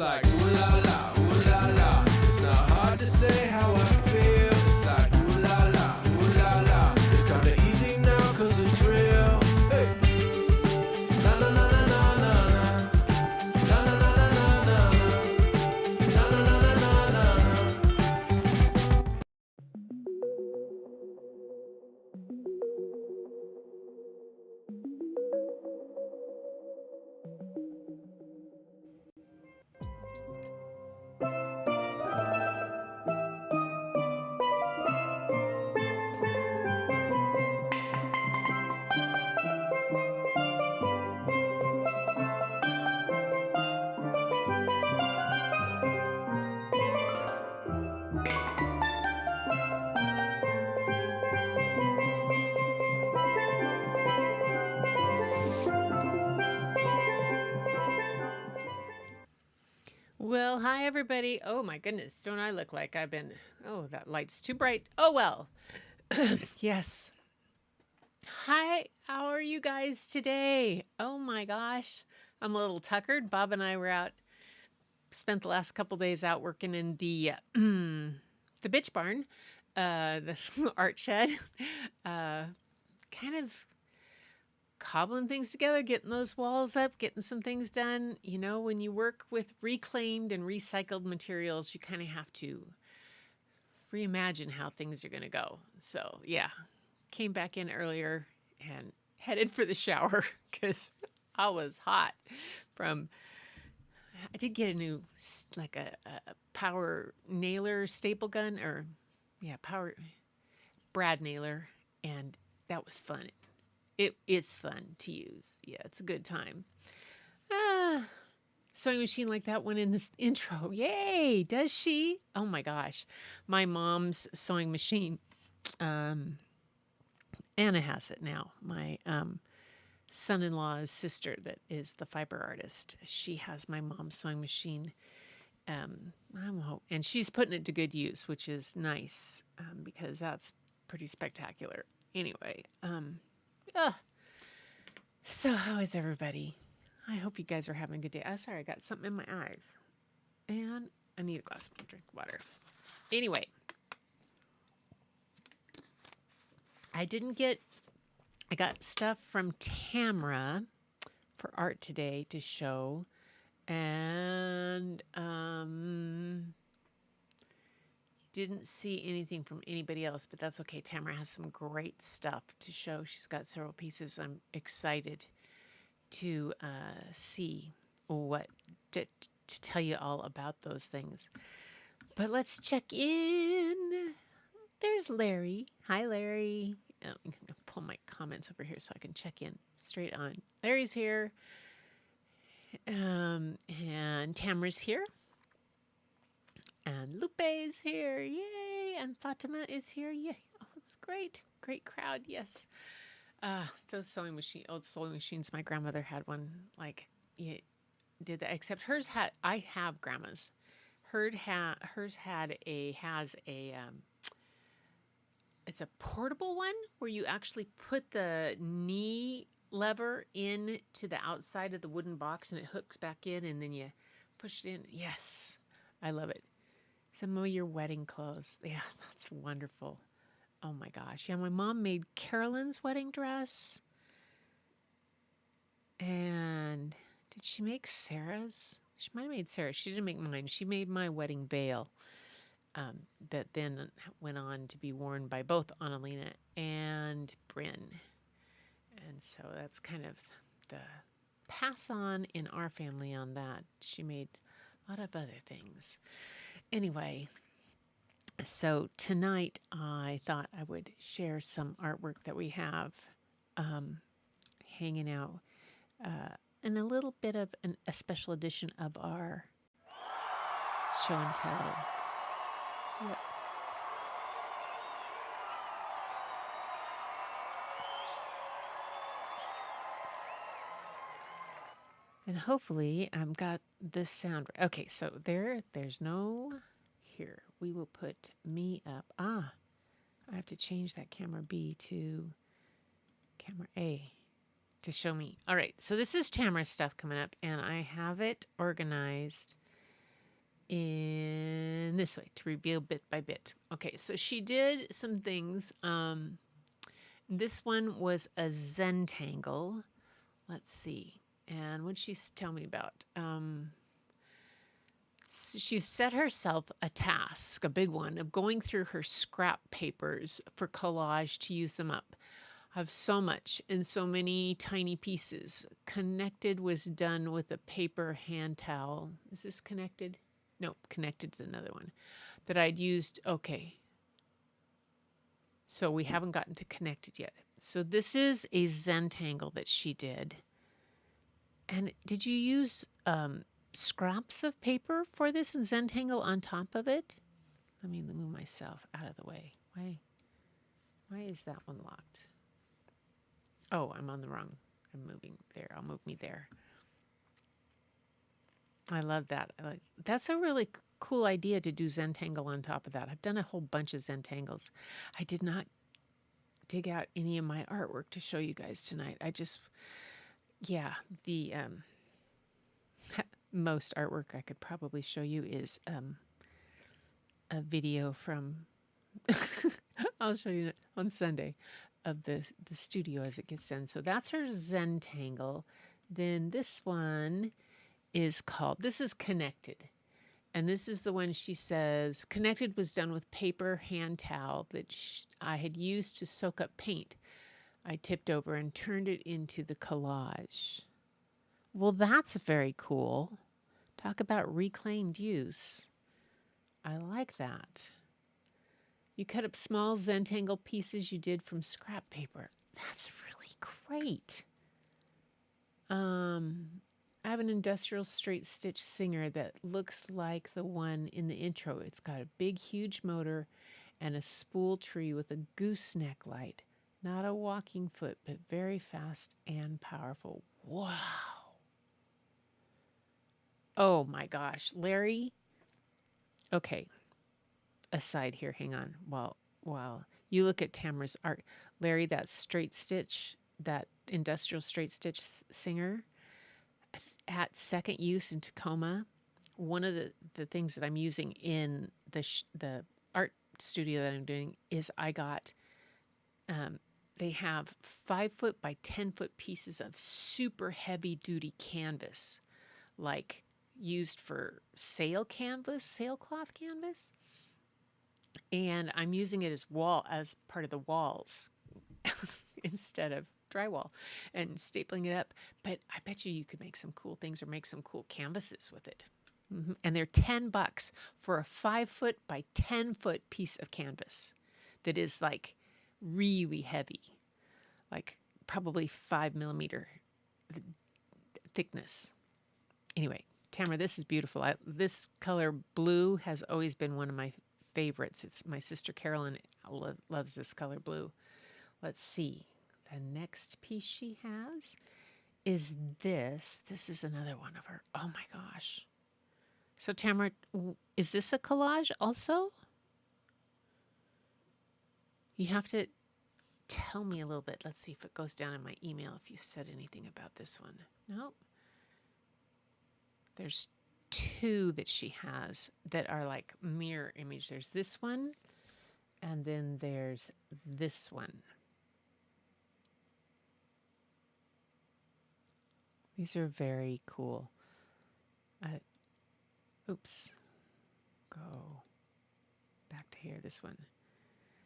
like ooh la la, ooh la la. It's not hard to say how I feel. It's like ooh la la, ooh la la. It's kinda easy now 'cause it's real. Hey. Na na na na na na na. Na na na na na na. Na na na na na na. Well, hi everybody. Oh my goodness, don't I look like I've been, oh, that light's too bright. Oh well. Yes. Hi, how are you guys today? Oh my gosh, I'm a little tuckered. Bob and I were out, spent the last couple days out working in the bitch barn, the art shed, kind of cobbling things together, getting those walls up, getting some things done. You know, when you work with reclaimed and recycled materials, you kind of have to reimagine how things are going to go. So, yeah, came back in earlier and headed for the shower because I was hot from. I did get a new, like a power nailer staple gun, or yeah, power brad nailer, and that was fun. It's fun to use. Yeah, it's a good time. Sewing machine like that one in this intro. Yay, does she? Oh my gosh. My mom's sewing machine. Anna has it now. My son-in-law's sister that is the fiber artist. She has my mom's sewing machine. And she's putting it to good use, which is nice because that's pretty spectacular. Anyway, so how is everybody? I hope you guys are having a good day. Oh, sorry, I got something in my eyes. And I need a glass of drink of water. Anyway, I got stuff from Tamra for art today to show. And didn't see anything from anybody else, but that's okay. Tamara has some great stuff to show. She's got several pieces. I'm excited to see what to tell you all about those things. But let's check in. There's Larry. Hi, Larry. I'm going to pull my comments over here so I can check in straight on. Larry's here. And Tamara's here. And Lupe is here, yay! And Fatima is here, yay! Oh, it's great, great crowd, yes. Those old sewing machines. My grandmother had one. Like, did that. Except hers had. I have grandma's. Hers has a. It's a portable one where you actually put the knee lever into the outside of the wooden box and it hooks back in, and then you push it in. Yes, I love it. Some of your wedding clothes. Yeah, that's wonderful. Oh my gosh. Yeah, my mom made Carolyn's wedding dress. And did she make Sarah's? She might have made Sarah's. She didn't make mine. She made my wedding veil that then went on to be worn by both Annalena and Bryn. And so that's kind of the pass on in our family on that. She made a lot of other things. Anyway, so tonight I thought I would share some artwork that we have hanging out in a little bit of a special edition of our show and tell. Yep. And hopefully I've got the sound. Okay, so there's no, here, we will put me up. I have to change that camera B to camera A to show me. All right, so this is Tamara's stuff coming up, and I have it organized in this way to reveal bit by bit. Okay, so she did some things. This one was a Zentangle. Let's see. And what did she tell me about? She set herself a task, a big one, of going through her scrap papers for collage to use them up. I have so much and so many tiny pieces. Connected was done with a paper hand towel. Is this connected? Nope, connected's another one that I'd used. Okay. So we haven't gotten to connected yet. So this is a Zentangle that she did. And did you use scraps of paper for this and Zentangle on top of it? Let me move myself out of the way. Why is that one locked? Oh, I'm on the wrong. I'm moving there. I'll move me there. I love that. That's a really cool idea to do Zentangle on top of that. I've done a whole bunch of Zentangles. I did not dig out any of my artwork to show you guys tonight. The most artwork I could probably show you is a video from I'll show you on Sunday of the studio as it gets done. So that's her Zentangle. Then this one is called, this is Connected. And this is the one she says, Connected was done with paper hand towel that I had used to soak up paint. I tipped over and turned it into the collage. Well, that's very cool. Talk about reclaimed use. I like that. You cut up small Zentangle pieces you did from scrap paper. That's really great. I have an industrial straight stitch Singer that looks like the one in the intro. It's got a big, huge motor and a spool tree with a gooseneck light. Not a walking foot, but very fast and powerful. Wow. Oh my gosh. Larry. Okay. Aside here, hang on. While you look at Tamara's art, Larry, that straight stitch, that industrial straight stitch Singer, at second use in Tacoma, one of the things that I'm using in the art studio that I'm doing is I got, they have 5 foot by 10 foot pieces of super heavy duty canvas, like used for sailcloth canvas. And I'm using it as part of the walls instead of drywall and stapling it up. But I bet you could make some cool things or make some cool canvases with it. And they're $10 for a 5 foot by 10 foot piece of canvas that is like really heavy, like probably 5 millimeter thickness. Anyway, Tamara, this is beautiful. This color blue has always been one of my favorites. It's my sister Carolyn loves this color blue. Let's see. The next piece she has is this. This is another one of her. Oh my gosh. So Tamara, is this a collage also? You have to tell me a little bit. Let's see if it goes down in my email if you said anything about this one. Nope. There's 2 that she has that are like mirror image. There's this one, and then there's this one. These are very cool. Oops. Go back to here. This one.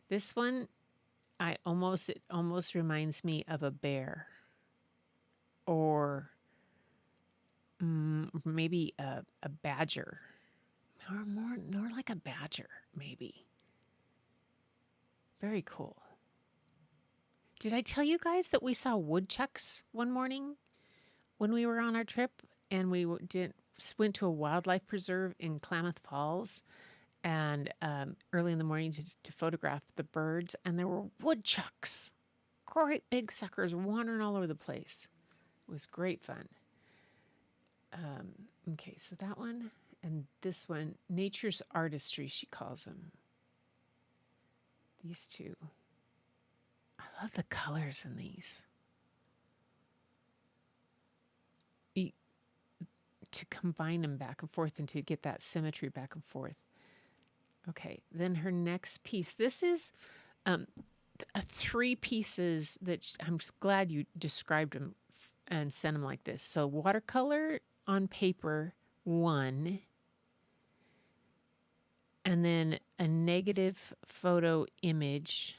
This one, it almost reminds me of a bear, or maybe a badger, or more like a badger, maybe. Very cool. Did I tell you guys that we saw woodchucks one morning when we were on our trip, and we went to a wildlife preserve in Klamath Falls, and early in the morning to photograph the birds, and there were woodchucks, great big suckers wandering all over the place. It was great fun. Okay, so that one and this one, Nature's Artistry, she calls them. These 2. I love the colors in these. to combine them back and forth and to get that symmetry back and forth. Okay, then her next piece. This is 3 pieces that I'm just glad you described them and sent them like this. So watercolor on paper 1, and then a negative photo image,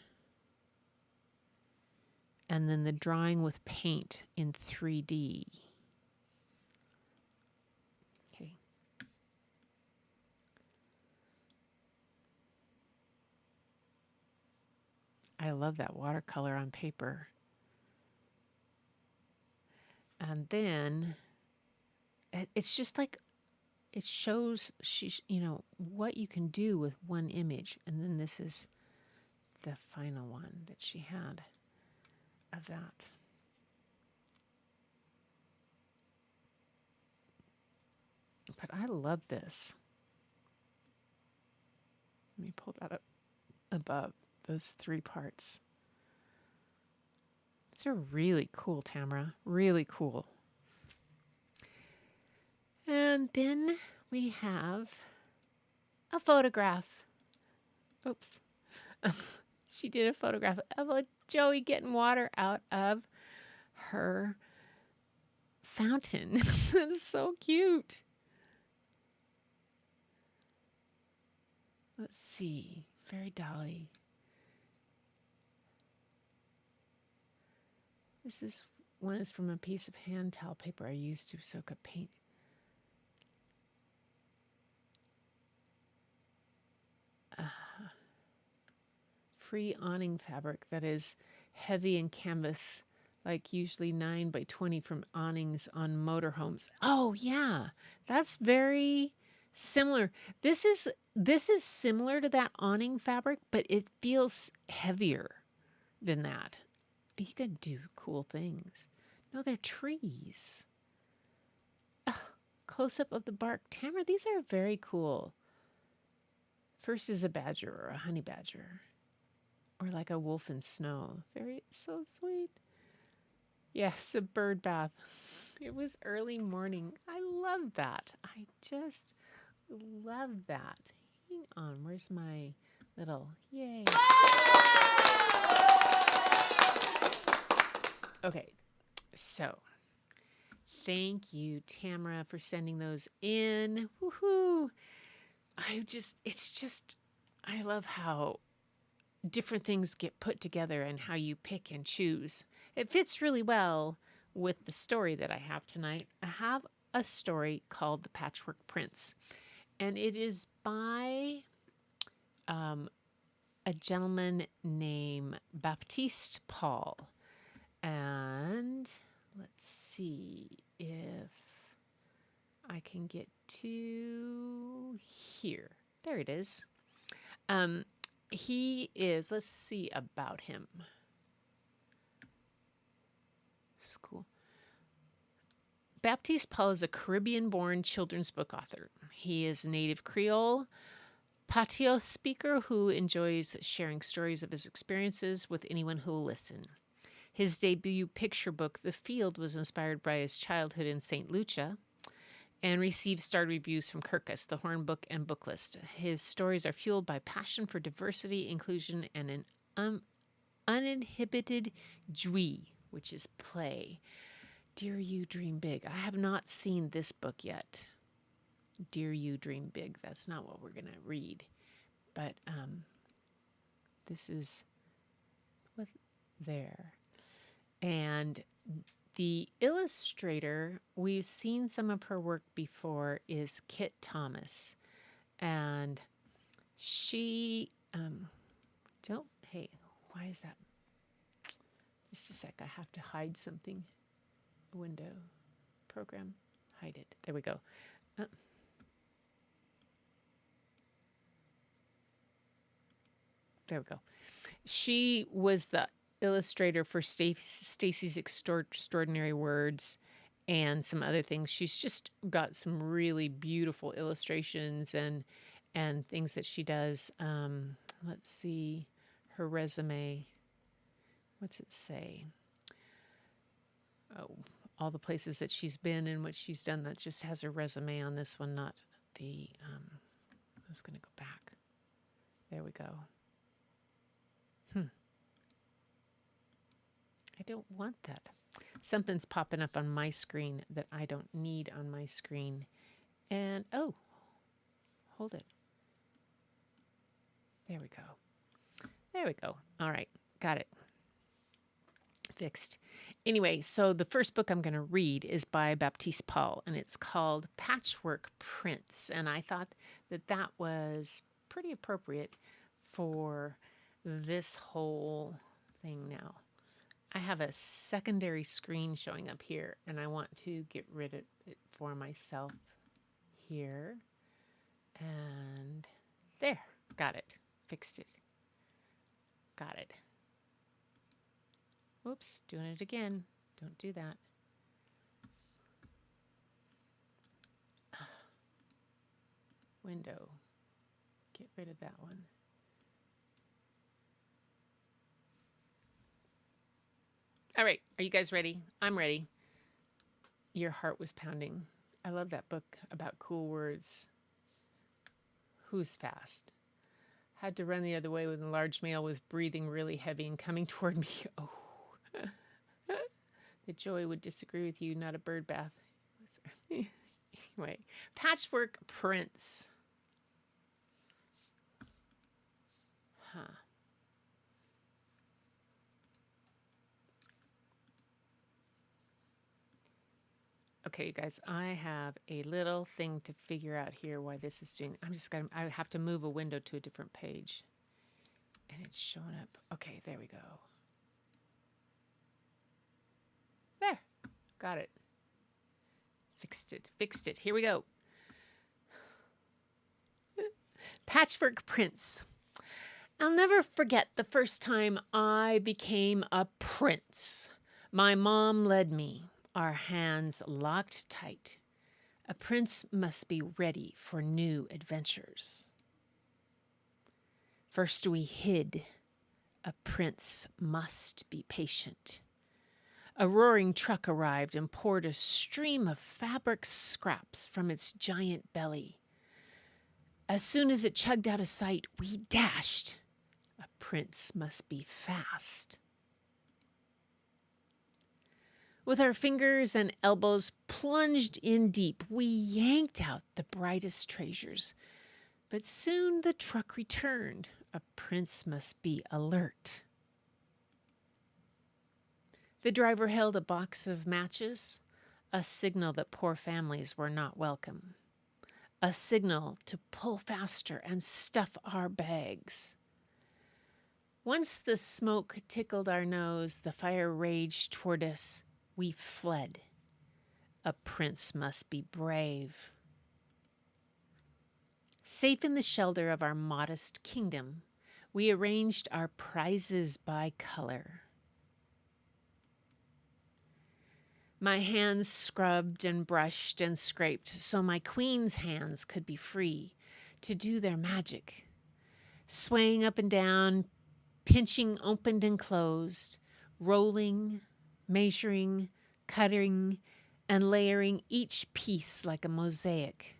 and then the drawing with paint in 3D. Okay. I love that watercolor on paper. And then it's just like, it shows what you can do with one image. And then this is the final one that she had of that. But I love this. Let me pull that up above those 3 parts. These are really cool, Tamara. Really cool. And then we have a photograph. Oops. She did a photograph of a Joey getting water out of her fountain. That's so cute. Let's see. Very dolly. One is from a piece of hand towel paper I used to soak up paint. Free awning fabric that is heavy in canvas, like usually 9 by 20 from awnings on motorhomes. Oh yeah, that's very similar. This is similar to that awning fabric, but it feels heavier than that. You can do cool things. No, they're trees. Close up of the bark. Tamara, these are very cool. First is a badger or a honey badger. Or like a wolf in snow. So sweet. Yes, a bird bath. It was early morning. I love that. I just love that. Hang on, where's my little, yay. Okay, so thank you, Tamara, for sending those in. Woohoo! I love how different things get put together and how you pick and choose. It fits really well with the story that I have tonight. I have a story called The Patchwork Prince, and it is by a gentleman named Baptiste Paul. And let's see if I can get to here. There it is. He is, let's see about him. School. Baptiste Paul is a Caribbean-born children's book author. He is a native Creole Patio speaker who enjoys sharing stories of his experiences with anyone who will listen. His debut picture book, The Field, was inspired by his childhood in St. Lucia and received starred reviews from Kirkus, The Horn Book, and Booklist. His stories are fueled by passion for diversity, inclusion, and an uninhibited joie, which is play. Dear You, Dream Big. I have not seen this book yet. Dear You, Dream Big. That's not what we're going to read. But this is what there. And the illustrator, we've seen some of her work before, is Kit Thomas. And she, hey, why is that? Just a sec, I have to hide something. Window, program, hide it. There we go. There we go. She was the illustrator for Stacy's Extraordinary Words and some other things. She's just got some really beautiful illustrations and things that she does. Let's see her resume. What's it say? Oh, all the places that she's been and what she's done. That just has her resume on this one, not the, I was going to go back. There we go. I don't want that. Something's popping up on my screen that I don't need on my screen. And, oh, hold it. There we go. There we go. All right. Got it. Fixed. Anyway, so the first book I'm going to read is by Baptiste Paul, and it's called Patchwork Prints. And I thought that that was pretty appropriate for this whole thing now. I have a secondary screen showing up here, and I want to get rid of it for myself here. And there. Got it. Fixed it. Got it. Whoops, doing it again. Don't do that. Window. Get rid of that one. All right, are you guys ready? I'm ready. Your heart was pounding. I love that book about cool words. Who's fast? Had to run the other way when the large male was breathing really heavy and coming toward me. Oh. The joy would disagree with you, not a bird bath. Anyway, Patchwork Prints. Huh. Okay, you guys, I have a little thing to figure out here why this is doing. I have to move a window to a different page. And it's showing up. Okay, there we go. There. Got it. Fixed it. Fixed it. Here we go. Patchwork Prints. I'll never forget the first time I became a prince. My mom led me, our hands locked tight. A prince must be ready for new adventures. First we hid. A prince must be patient. A roaring truck arrived and poured a stream of fabric scraps from its giant belly. As soon as it chugged out of sight, we dashed. A prince must be fast. With our fingers and elbows plunged in deep, we yanked out the brightest treasures. But soon the truck returned. A prince must be alert. The driver held a box of matches, a signal that poor families were not welcome. A signal to pull faster and stuff our bags. Once the smoke tickled our nose, the fire raged toward us. We fled. A prince must be brave. Safe in the shelter of our modest kingdom, we arranged our prizes by color. My hands scrubbed and brushed and scraped so my queen's hands could be free to do their magic. Swaying up and down, pinching opened and closed, rolling, measuring, cutting, and layering each piece like a mosaic.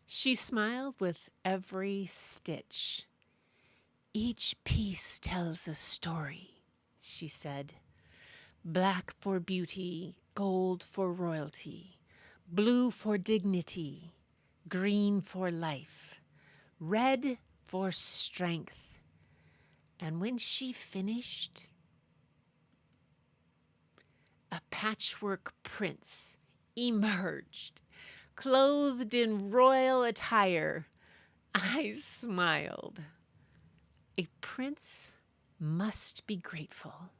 She smiled with every stitch. Each piece tells a story, she said. Black for beauty, gold for royalty, blue for dignity, green for life, red for strength. And when she finished, a patchwork prince emerged, clothed in royal attire. I smiled. A prince must be grateful.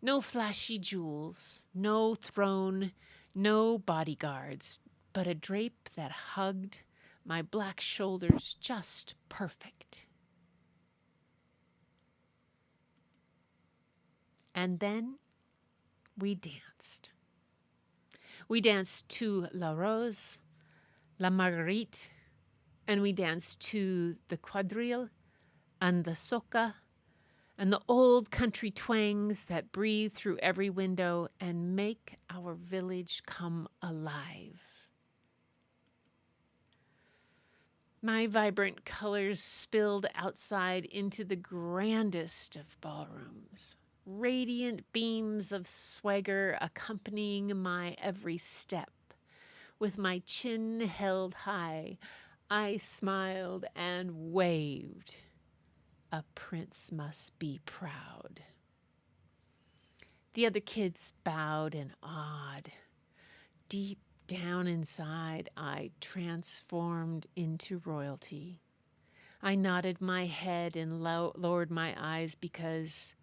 No flashy jewels, no throne, no bodyguards, but a drape that hugged my black shoulders just perfect. And then we danced. We danced to La Rose, La Marguerite, and we danced to the quadrille and the soca and the old country twangs that breathe through every window and make our village come alive. My vibrant colors spilled outside into the grandest of ballrooms, radiant beams of swagger accompanying my every step. With my chin held high, I smiled and waved. A prince must be proud. The other kids bowed and awed. Deep down inside, I transformed into royalty. I nodded my head and lowered my eyes because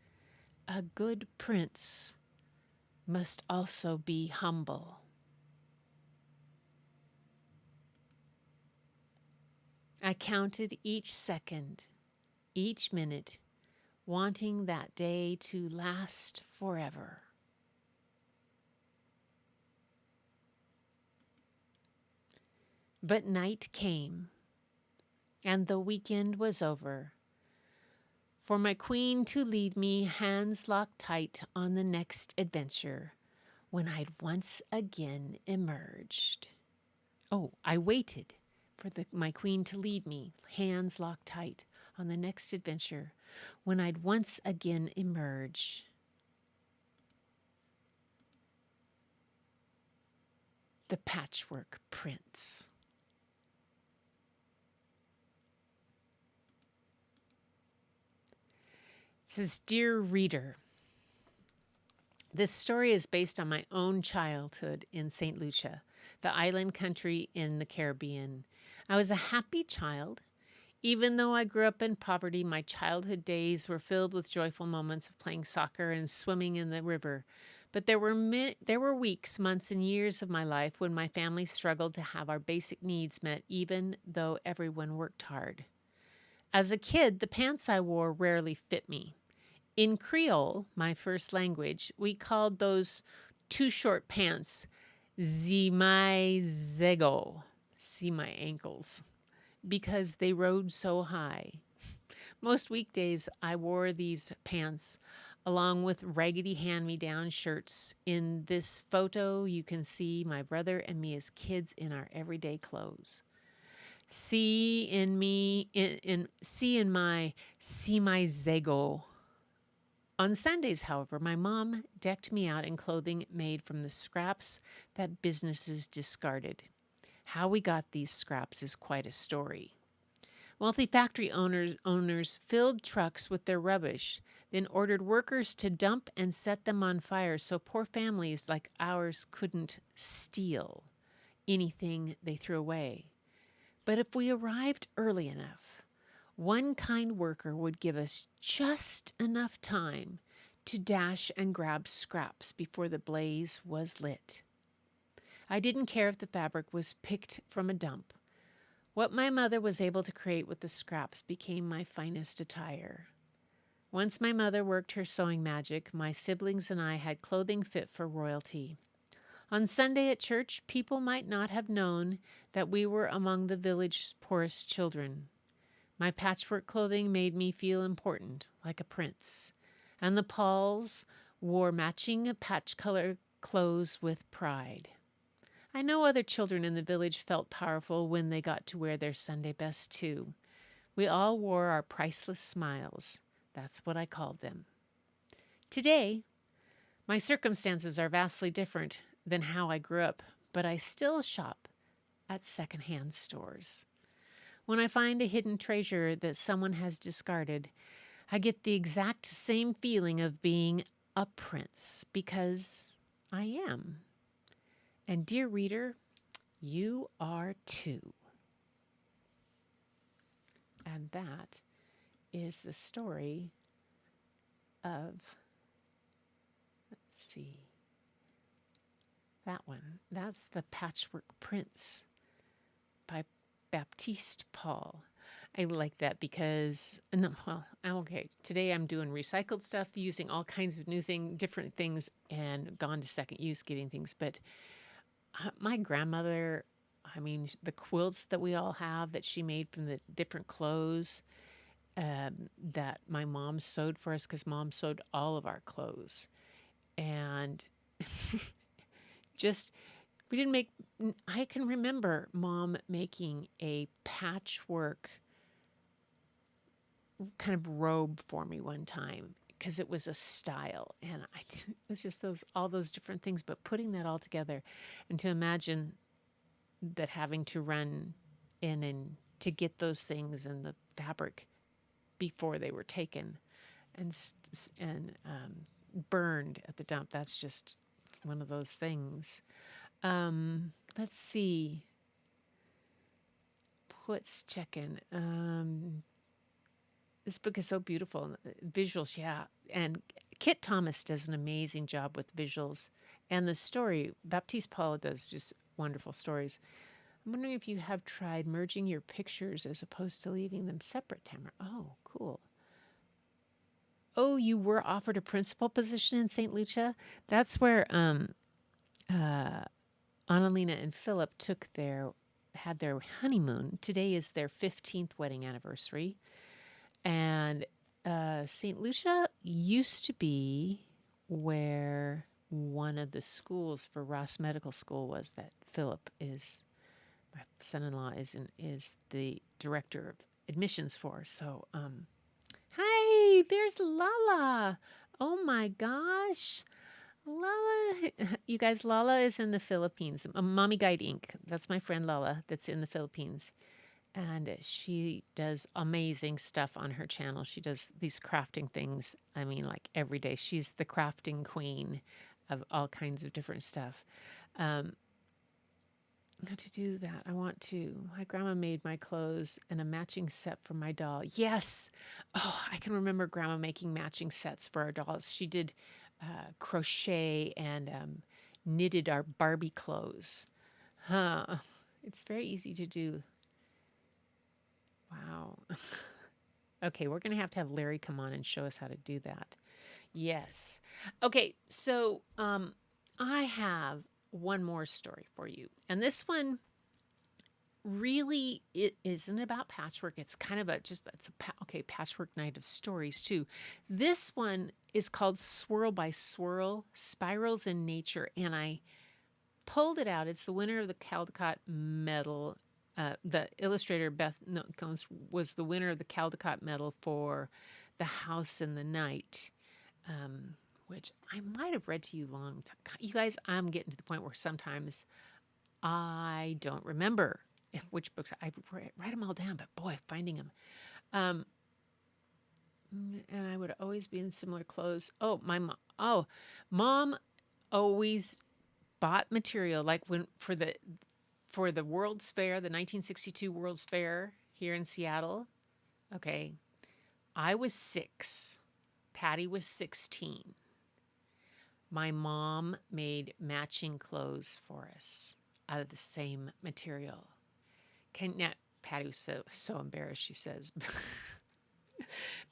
a good prince must also be humble. I counted each second, each minute, wanting that day to last forever. But night came, and the weekend was over. For my queen to lead me, hands locked tight on the next adventure, when I'd once again emerged. Oh, I waited for my queen to lead me, hands locked tight on the next adventure, when I'd once again emerge. The Patchwork Prince. It says, Dear Reader, this story is based on my own childhood in St. Lucia, the island country in the Caribbean. I was a happy child. Even though I grew up in poverty, my childhood days were filled with joyful moments of playing soccer and swimming in the river. But there were weeks, months, and years of my life when my family struggled to have our basic needs met, even though everyone worked hard. As a kid, the pants I wore rarely fit me. In Creole, my first language, we called those too short pants zego, see my ankles, because they rode so high. Most weekdays, I wore these pants along with raggedy hand-me-down shirts. In this photo, you can see my brother and me as kids in our everyday clothes. See my zego. On Sundays, however, my mom decked me out in clothing made from the scraps that businesses discarded. How we got these scraps is quite a story. Wealthy factory owners filled trucks with their rubbish, then ordered workers to dump and set them on fire so poor families like ours couldn't steal anything they threw away. But if we arrived early enough, one kind worker would give us just enough time to dash and grab scraps before the blaze was lit. I didn't care if the fabric was picked from a dump. What my mother was able to create with the scraps became my finest attire. Once my mother worked her sewing magic, my siblings and I had clothing fit for royalty. On Sunday at church, people might not have known that we were among the village's poorest children. My patchwork clothing made me feel important, like a prince, and the Pauls wore matching patch-color clothes with pride. I know other children in the village felt powerful when they got to wear their Sunday best, too. We all wore our priceless smiles. That's what I called them. Today, my circumstances are vastly different than how I grew up, but I still shop at secondhand stores. When I find a hidden treasure that someone has discarded, I get the exact same feeling of being a prince, because I am. And dear reader, you are too. And that is the story of, let's see, that one. That's The Patchwork Prince by Baptiste Paul. I like that because, okay, today I'm doing recycled stuff, using all kinds of different things, and gone to second use getting things. But my grandmother, the quilts that we all have that she made from the different clothes, that my mom sewed for us because mom sewed all of our clothes. And just, we didn't make, I can remember mom making a patchwork kind of robe for me one time because it was a style. And it was just all those different things, but putting that all together and to imagine that having to run in and to get those things and the fabric before they were taken and burned at the dump. That's just one of those things. Let's see. What's checking? This book is so beautiful. Visuals, yeah. And Kit Thomas does an amazing job with visuals. And the story, Baptiste Paul does just wonderful stories. I'm wondering if you have tried merging your pictures as opposed to leaving them separate, Tamara. Oh, cool. Oh, you were offered a principal position in St. Lucia? That's where Annalena and Philip had their honeymoon. Today is their 15th wedding anniversary. And St. Lucia used to be where one of the schools for Ross Medical School was that Philip is, my son-in-law is the director of admissions for. So, hi, there's Lala. Oh my gosh. Lala, you guys, Lala is in the Philippines. Mommy Guide Inc. That's my friend Lala that's in the Philippines. And she does amazing stuff on her channel. She does these crafting things. I mean, like every day. She's the crafting queen of all kinds of different stuff. To do that, I want to. My grandma made my clothes and a matching set for my doll. Yes. Oh, I can remember grandma making matching sets for our dolls. She did crochet and knitted our Barbie clothes. Huh. It's very easy to do. Wow. Okay, we're going to have Larry come on and show us how to do that. Yes. Okay, so I have one more story for you. And this one really it isn't about patchwork. It's kind of patchwork night of stories too. This one is called Swirl by Swirl, Spirals in Nature. And I pulled it out. It's the winner of the Caldecott Medal. The illustrator Beth Combs was the winner of the Caldecott Medal for The House in the Night, which I might have read to you long time. You guys, I'm getting to the point where sometimes I don't remember which books. I write them all down, but boy, finding them. And I would always be in similar clothes. Oh, my mom. Oh, mom always bought material like when for the World's Fair, the 1962 World's Fair here in Seattle. Okay, I was 6. Patty was 16. My mom made matching clothes for us out of the same material. Patty was so embarrassed, she says.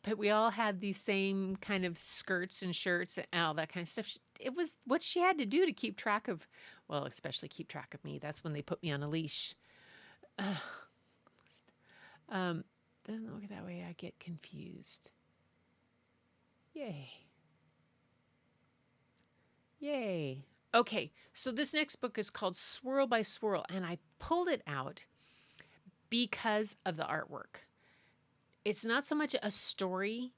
But we all had these same kind of skirts and shirts and all that kind of stuff. It was what she had to do to keep track of, well, especially keep track of me. That's when they put me on a leash. Doesn't look that way. I get confused. Yay. Yay. Okay, so this next book is called Swirl by Swirl, and I pulled it out because of the artwork. It's not so much a story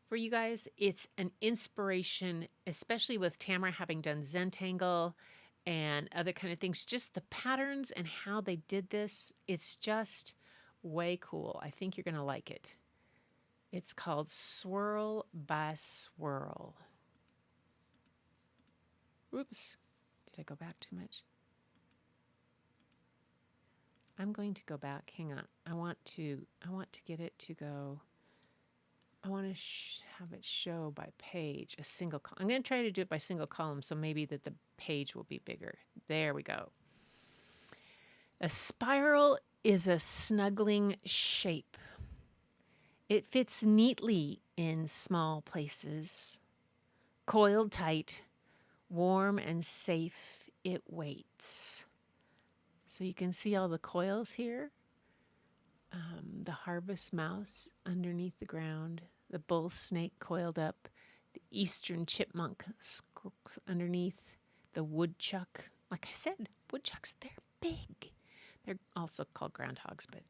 for you guys. It's an inspiration, especially with Tamara having done Zentangle and other kind of things. Just the patterns and how they did this. It's just way cool. I think you're going to like it. It's called Swirl by Swirl. Oops. Did I go back too much? I'm going to go back. Hang on. I want to get it to go. I want to have it show by page, a single column. I'm going to try to do it by single column, so maybe that the page will be bigger. There we go. A spiral is a snuggling shape. It fits neatly in small places. Coiled tight, warm and safe, it waits. So you can see all the coils here. The harvest mouse underneath the ground, the bull snake coiled up, the eastern chipmunk underneath, the woodchuck. Like I said, woodchucks, they're big. They're also called groundhogs, but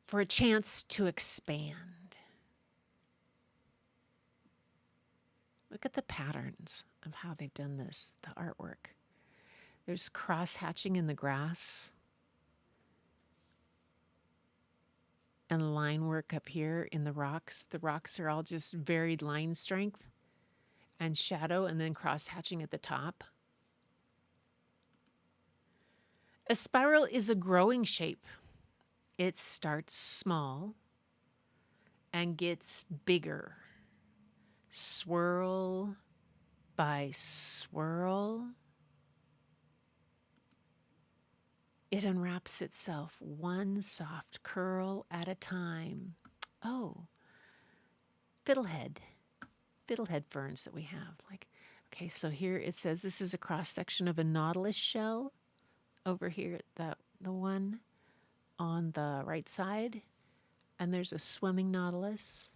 for a chance to expand. Look at the patterns of how they've done this, the artwork. There's cross hatching in the grass and line work up here in the rocks. The rocks are all just varied line strength and shadow, and then cross hatching at the top. A spiral is a growing shape. It starts small and gets bigger. Swirl by swirl, it unwraps itself one soft curl at a time. Oh, fiddlehead ferns that we have. Like, okay, so here it says this is a cross section of a nautilus shell. Over here, the one on the right side, and there's a swimming nautilus.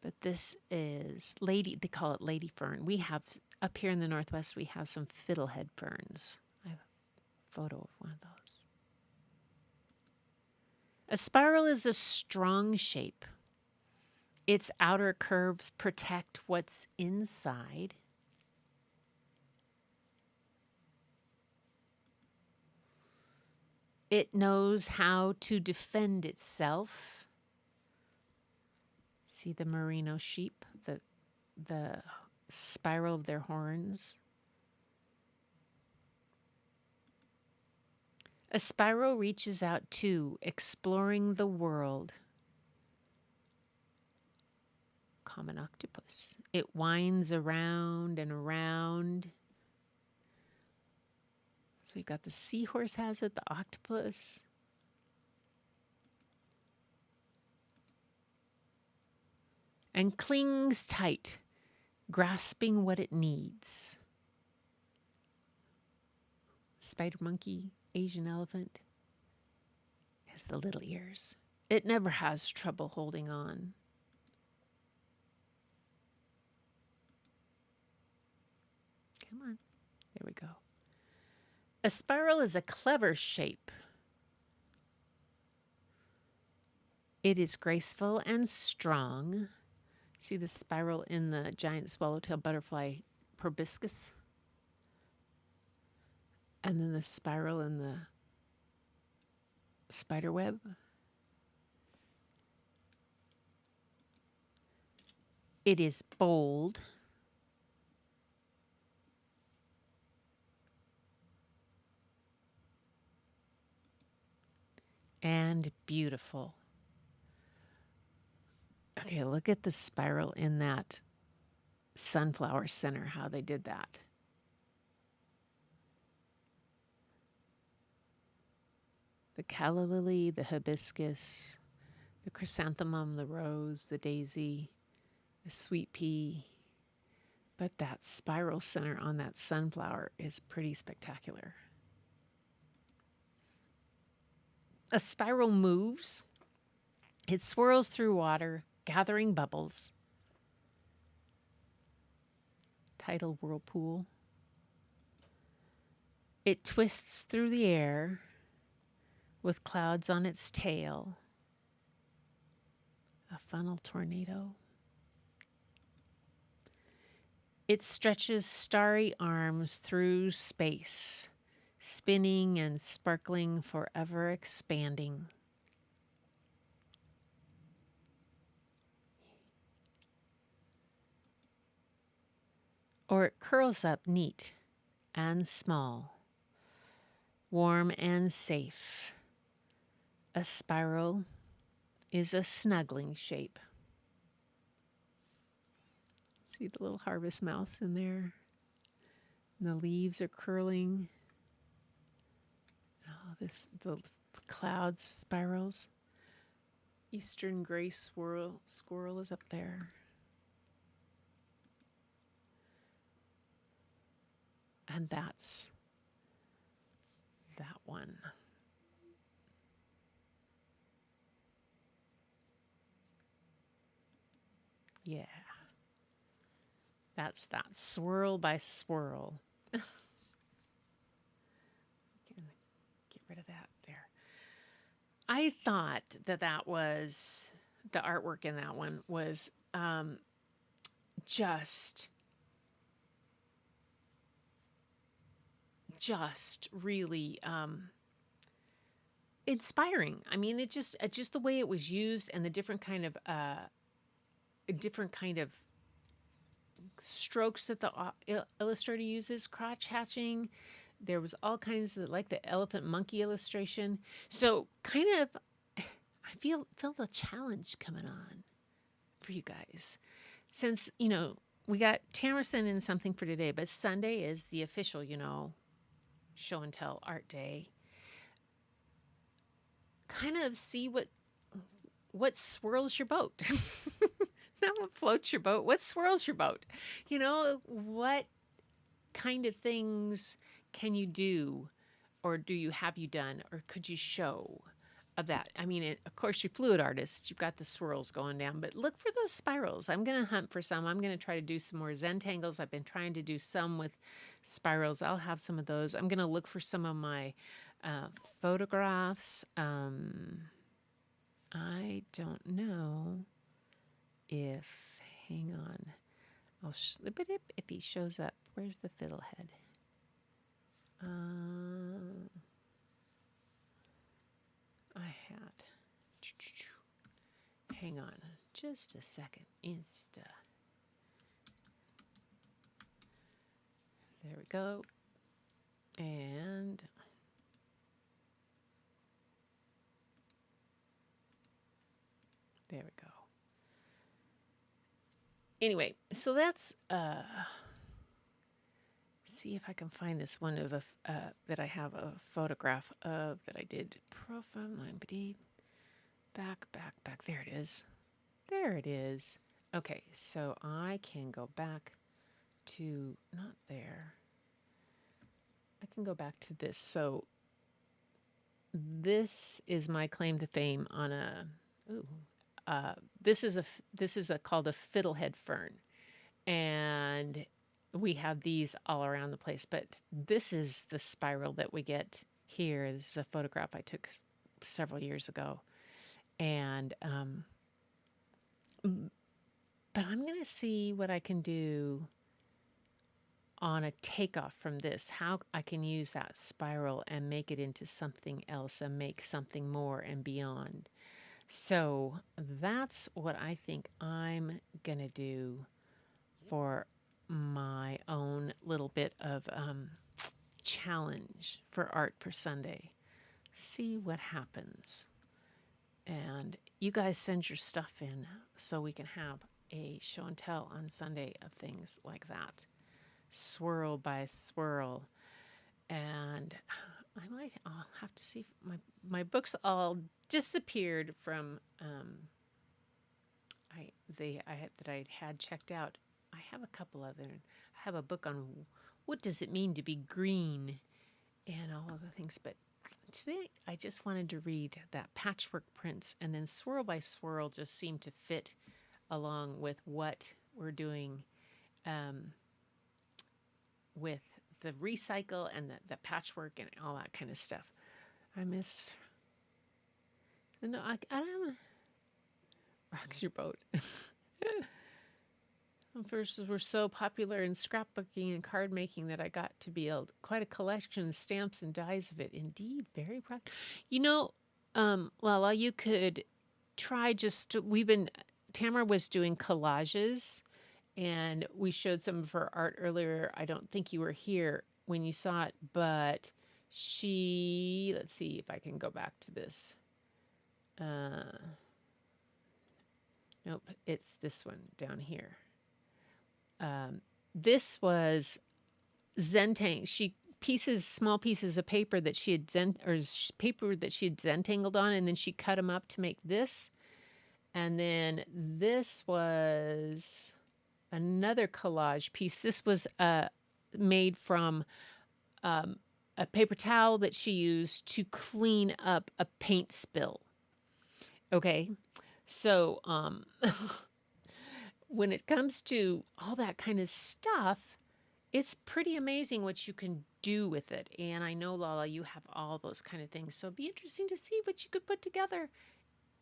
But this is they call it lady fern. We have, up here in the Northwest, we have some fiddlehead ferns. I have a photo of one of those. A spiral is a strong shape. Its outer curves protect what's inside. It knows how to defend itself. See the merino sheep, the spiral of their horns. A spiral reaches out too, exploring the world. Common octopus. It winds around and around. So you've got the seahorse has it, the octopus. And clings tight, grasping what it needs. Spider monkey, Asian elephant, has the little ears. It never has trouble holding on. Come on, there we go. A spiral is a clever shape. It is graceful and strong. See the spiral in the giant swallowtail butterfly proboscis? And then the spiral in the spider web. It is bold. And beautiful. Okay, look at the spiral in that sunflower center, how they did that. The calla lily, the hibiscus, the chrysanthemum, the rose, the daisy, the sweet pea. But that spiral center on that sunflower is pretty spectacular. A spiral moves. It swirls through water, gathering bubbles. Tidal whirlpool. It twists through the air with clouds on its tail. A funnel tornado. It stretches starry arms through space, spinning and sparkling, forever expanding. Or it curls up neat and small, warm and safe. A spiral is a snuggling shape. See the little harvest mouse in there? And the leaves are curling. Oh, the clouds spirals. Eastern gray squirrel is up there. And that's that one. That's that swirl by swirl. Get rid of that there. I thought that that was the artwork in that one was just really inspiring. I mean, it just the way it was used and the different kind of strokes that the illustrator uses, crotch hatching. There was all kinds of like the elephant monkey illustration. So kind of, I feel the challenge coming on for you guys, since we got Tamerson in something for today, but Sunday is the official show and tell art day. Kind of see what swirls your boat. Not what floats your boat. What swirls your boat? What kind of things can you do, or have you done, or could you show of that? I mean, of course, you're fluid artists. You've got the swirls going down, but look for those spirals. I'm going to hunt for some. I'm going to try to do some more Zentangles. I've been trying to do some with spirals. I'll have some of those. I'm going to look for some of my photographs. I don't know if, hang on, I'll slip it if he shows up. Where's the fiddlehead? I had, hang on just a second. Insta. There we go. And there we go. Anyway, so that's see if I can find this one of that I have a photograph of that I did profile line back. There it is. There it is. Okay, so I can go back to not there. I can go back to this. So this is my claim to fame on a this is called a fiddlehead fern, and we have these all around the place. But this is the spiral that we get here. This is a photograph I took several years ago, and but I'm gonna see what I can do on a takeoff from this, how I can use that spiral and make it into something else and make something more and beyond. So that's what I think I'm going to do for my own little bit of challenge for Art for Sunday. See what happens. And you guys send your stuff in so we can have a show and tell on Sunday of things like that. Swirl by swirl. And I'll have to see if my books all disappeared from that I had checked out. I have a couple other. I have a book on what does it mean to be green and all of the things. But today I just wanted to read that Patchwork Prints, and then Swirl by Swirl just seemed to fit along with what we're doing with the recycle and the patchwork and all that kind of stuff. I miss. No, I don't. Rocks your boat. First, we're so popular in scrapbooking and card making that I got to be quite a collection of stamps and dies of it. Indeed, very proud. Well, you could try Tamara was doing collages, and we showed some of her art earlier. I don't think you were here when you saw it, but let's see if I can go back to this. Nope, it's this one down here. This was small pieces of paper that she had zentangled on, and then she cut them up to make this. And then this was another collage piece. This was made from a paper towel that she used to clean up a paint spill. Okay, so when it comes to all that kind of stuff, it's pretty amazing what you can do with it. And I know, Lala, you have all those kind of things. So it'd be interesting to see what you could put together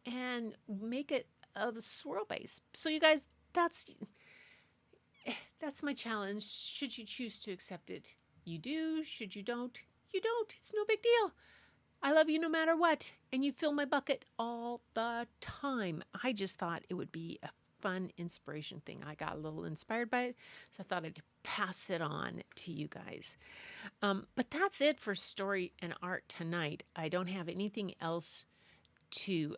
and make it a swirl base. So you guys, that's my challenge. Should you choose to accept it, you do. Should you don't, you don't. It's no big deal. I love you no matter what, and you fill my bucket all the time. I just thought it would be a fun inspiration thing. I got a little inspired by it, so I thought I'd pass it on to you guys. But that's it for story and art tonight. I don't have anything else to,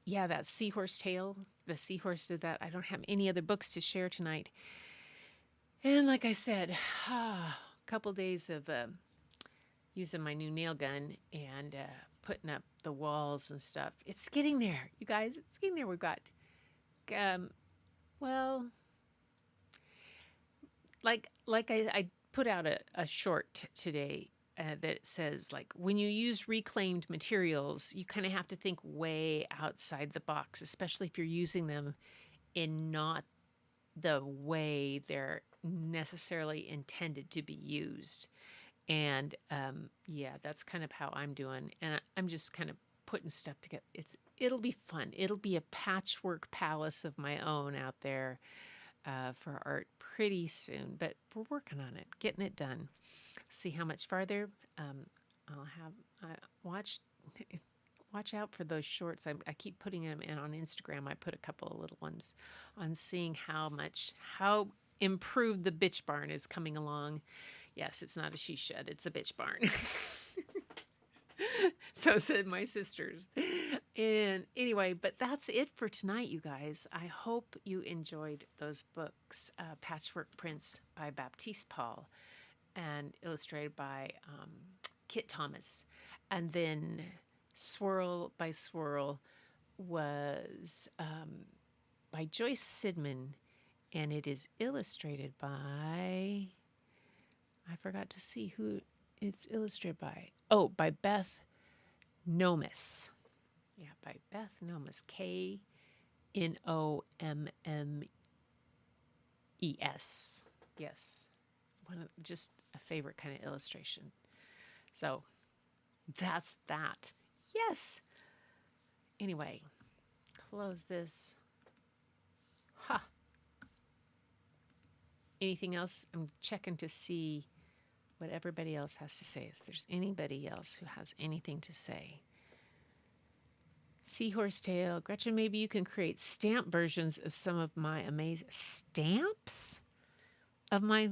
that seahorse tale. The seahorse did that. I don't have any other books to share tonight. And like I said, a couple days of using my new nail gun and putting up the walls and stuff. It's getting there, you guys. It's getting there. We've got, I put out a short today that says, like, when you use reclaimed materials, you kind of have to think way outside the box, especially if you're using them in not the way they're necessarily intended to be used. And that's kind of how I'm doing. And I'm just kind of putting stuff together. It'll be fun. It'll be a patchwork palace of my own out there for art pretty soon. But we're working on it, getting it done. See how much farther. I'll have watch out for those shorts. I keep putting them in on Instagram. I put a couple of little ones on, seeing how improved the bitch barn is coming along. Yes, it's not a she shed, it's a bitch barn. So said my sisters. And anyway, but that's it for tonight, you guys. I hope you enjoyed those books. Patchwork Prints by Baptiste Paul and illustrated by Kit Thomas. And then Swirl by Swirl was by Joyce Sidman, and it is illustrated by... I forgot to see who it's illustrated by. Oh, by Beth Nomis. Yeah, by Beth Nomis. K-N-O-M-M-E-S. Yes. Just a favorite kind of illustration. So that's that. Yes. Anyway, close this. Ha. Anything else? I'm checking to see what everybody else has to say. If there's anybody else who has anything to say. Seahorse Tail. Gretchen, maybe you can create stamp versions of some of my amazing... Stamps? Of my...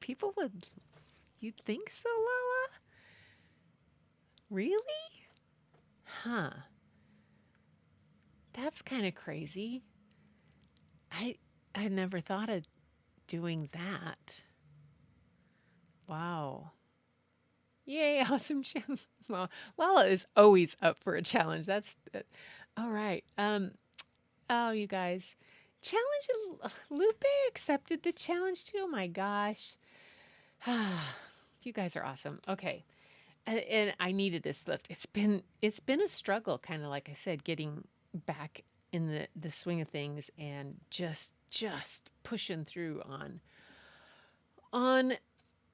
People would... You'd think so, Lala? Really? Huh. That's kind of crazy. I never thought of doing that. Wow. Yay, awesome challenge. Well, Lala is always up for a challenge. That's all right. Oh, you guys. Challenge, Lupe accepted the challenge too. Oh my gosh. You guys are awesome. Okay. And I needed this lift. It's been a struggle, kind of like I said, getting back in the swing of things and just pushing through on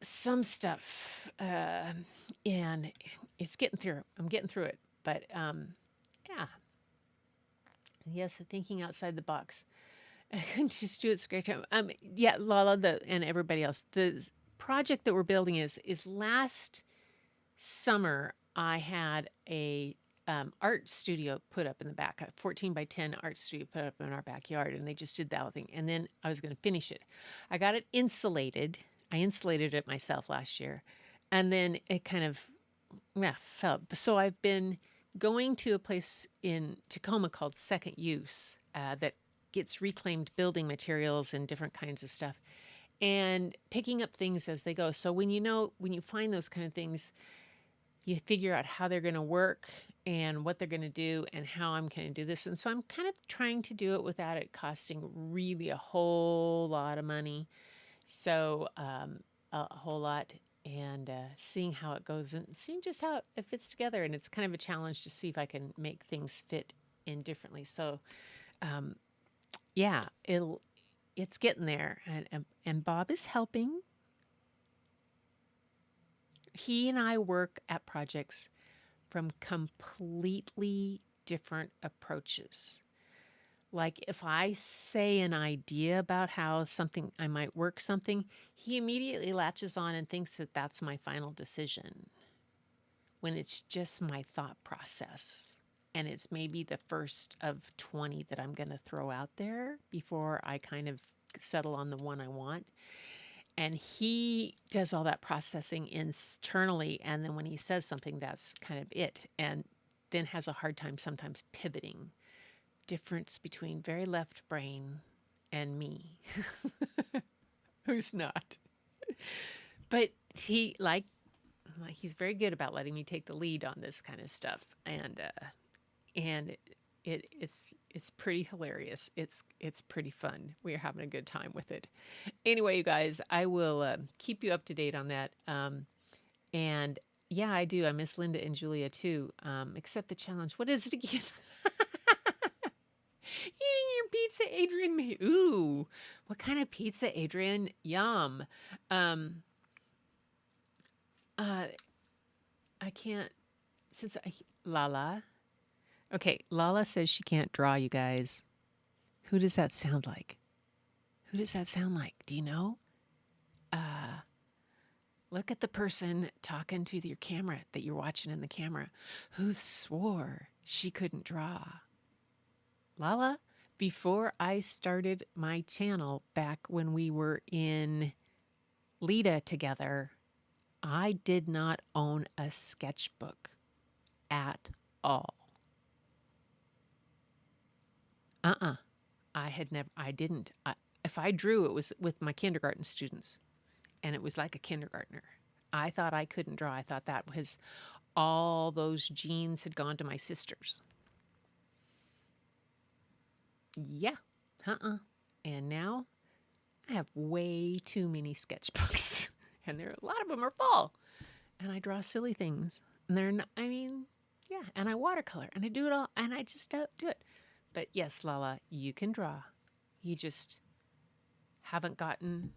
some stuff, and it's getting through. I'm getting through it, but yeah, yes, thinking outside the box. Just do it's great time. Yeah, Lala, and everybody else. The project that we're building is last summer. I had a art studio put up in the back, a 14 by 10 art studio put up in our backyard, and they just did that whole thing. And then I was going to finish it. I got it insulated. I insulated it myself last year, and then it kind of fell. So I've been going to a place in Tacoma called Second Use that gets reclaimed building materials and different kinds of stuff, and picking up things as they go. So when you find those kind of things, you figure out how they're going to work and what they're going to do and how I'm going to do this. And so I'm kind of trying to do it without it costing really a whole lot of money. So a whole lot, and seeing how it goes and seeing just how it fits together. And it's kind of a challenge to see if I can make things fit in differently. So yeah, it's getting there, and Bob is helping. He and I work at projects from completely different approaches. Like if I say an idea about how something I might work something, he immediately latches on and thinks that that's my final decision when it's just my thought process. And it's maybe the first of 20 that I'm going to throw out there before I kind of settle on the one I want. And he does all that processing internally. And then when he says something, that's kind of it. And then has a hard time sometimes pivoting. Difference between very left brain and me, who's not. But he he's very good about letting me take the lead on this kind of stuff, and it's pretty hilarious. It's pretty fun. We are having a good time with it. Anyway, you guys, I will keep you up to date on that. And yeah, I do. I miss Linda and Julia too. Accept the challenge. What is it again? Eating your pizza Adrian made. Ooh, what kind of pizza, Adrian? Yum. Uh, I can't, since Lala. Okay, Lala says she can't draw, you guys. Who does that sound like? Who does that sound like? Do you know? Look at the person talking to your camera that you're watching in the camera who swore she couldn't draw. Lala, before I started my channel back when we were in Lita together, I did not own a sketchbook at all. I didn't. If I drew, it was with my kindergarten students, and it was like a kindergartner. I thought I couldn't draw. I thought that was all those genes had gone to my sisters. Yeah. And now I have way too many sketchbooks, and a lot of them are full. And I draw silly things, and they're not, I mean, yeah. And I watercolor, and I do it all, and I just don't do it. But yes, Lala, you can draw. You just haven't gotten.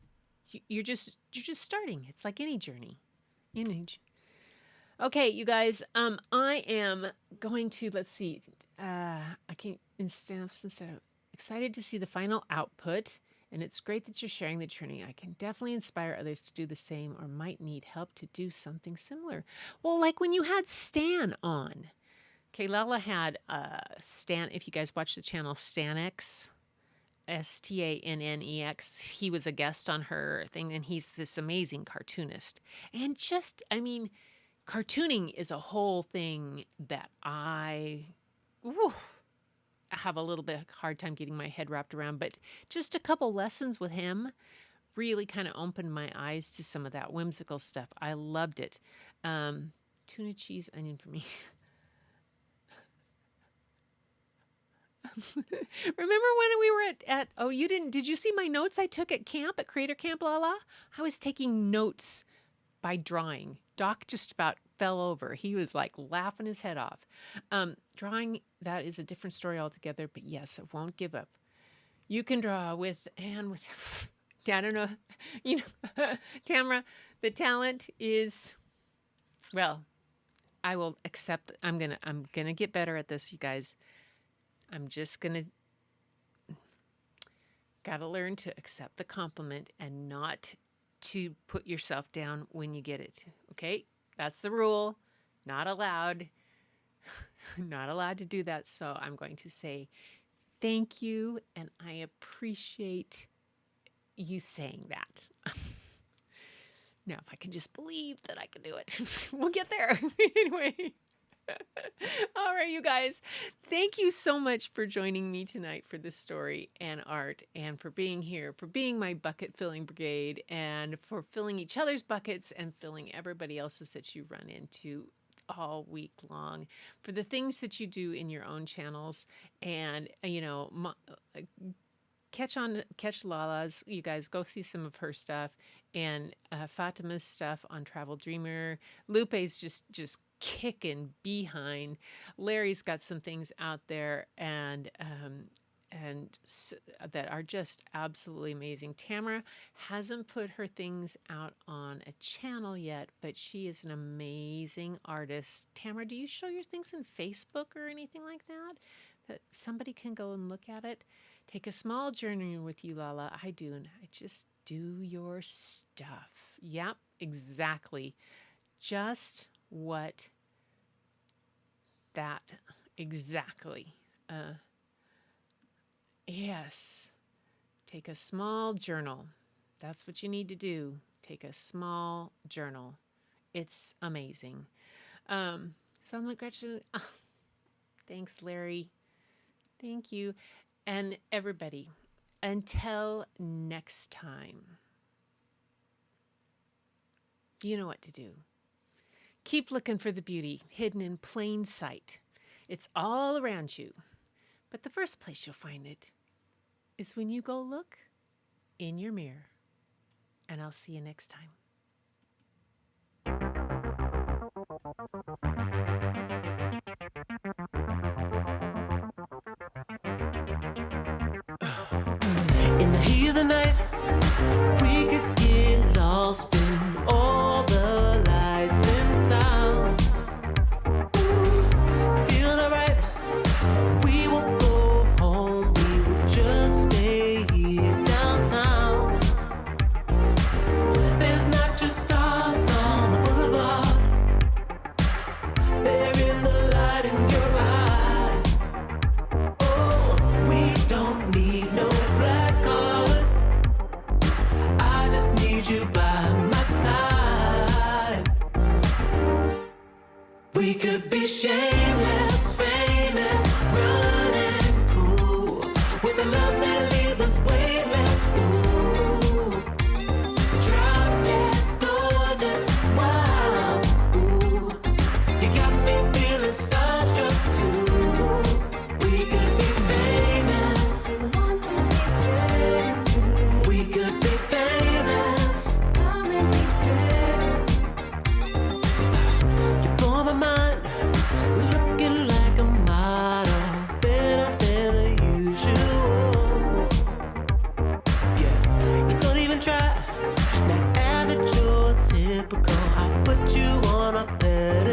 You're just starting. It's like any journey. Okay, you guys. I am going to, let's see. I can't instead of excited to see the final output, and it's great that you're sharing the journey. I can definitely inspire others to do the same or might need help to do something similar. Well, like when you had Stan on. Okay, Lala had Stan, if you guys watch the channel Stanex, Stannex, he was a guest on her thing, and he's this amazing cartoonist. And just, I mean, cartooning is a whole thing that I have a little bit hard time getting my head wrapped around, but just a couple lessons with him really kind of opened my eyes to some of that whimsical stuff. I loved it. Tuna, cheese, onion for me. Remember when we were at oh, you didn't, did you see my notes I took at camp, at Creator Camp Lala? I was taking notes by drawing. Doc just about fell over. He was like laughing his head off. Drawing, that is a different story altogether, but yes, I won't give up. You can draw with, and with, I don't know, you know, Tamara, the talent is, well, I will accept, I'm gonna get better at this, you guys. I'm just gonna gotta learn to accept the compliment and not to put yourself down when you get it. Okay? That's the rule. Not allowed. Not allowed to do that. So I'm going to say thank you, and I appreciate you saying that. Now, if I can just believe that I can do it, we'll get there. Anyway. All right, you guys. Thank you so much for joining me tonight for this story and art, and for being here, for being my bucket filling brigade, and for filling each other's buckets and filling everybody else's that you run into all week long, for the things that you do in your own channels. And, you know, catch Lala's, you guys go see some of her stuff, and Fatima's stuff on Travel Dreamer. Lupe's just kicking behind. Larry's got some things out there, and that are just absolutely amazing. Tamara hasn't put her things out on a channel yet, but she is an amazing artist. Tamara, do you show your things in Facebook or anything like that? That somebody can go and look at it? Take a small journey with you, Lala. I do, and I just do your stuff. Yep, exactly. Just what that exactly. Yes. Take a small journal. That's what you need to do. Take a small journal. It's amazing. So I'm like, Gretchen, thanks, Larry. Thank you. And everybody, until next time, you know what to do. Keep looking for the beauty hidden in plain sight. It's all around you. But the first place you'll find it is when you go look in your mirror. And I'll see you next time. In the heat of the night, we could get lost in all the lights and sounds. Ooh, feeling alright. We won't go home, we will just stay here downtown. There's not just stars on the boulevard. They're in the light in your eyes. Oh, we don't need no black cards. I just need you by my side. We could be shameless, famous, running cool, with a love that leaves us weightless. Ooh, drop dead gorgeous, wow. Ooh, you got me feeling starstruck too. We could be famous. You want to be famous with me. We could be famous. Come and be famous. You blow my mind, looking like a model, better than the usual. Yeah, you don't even try, not average or typical. I put you on a pedestal.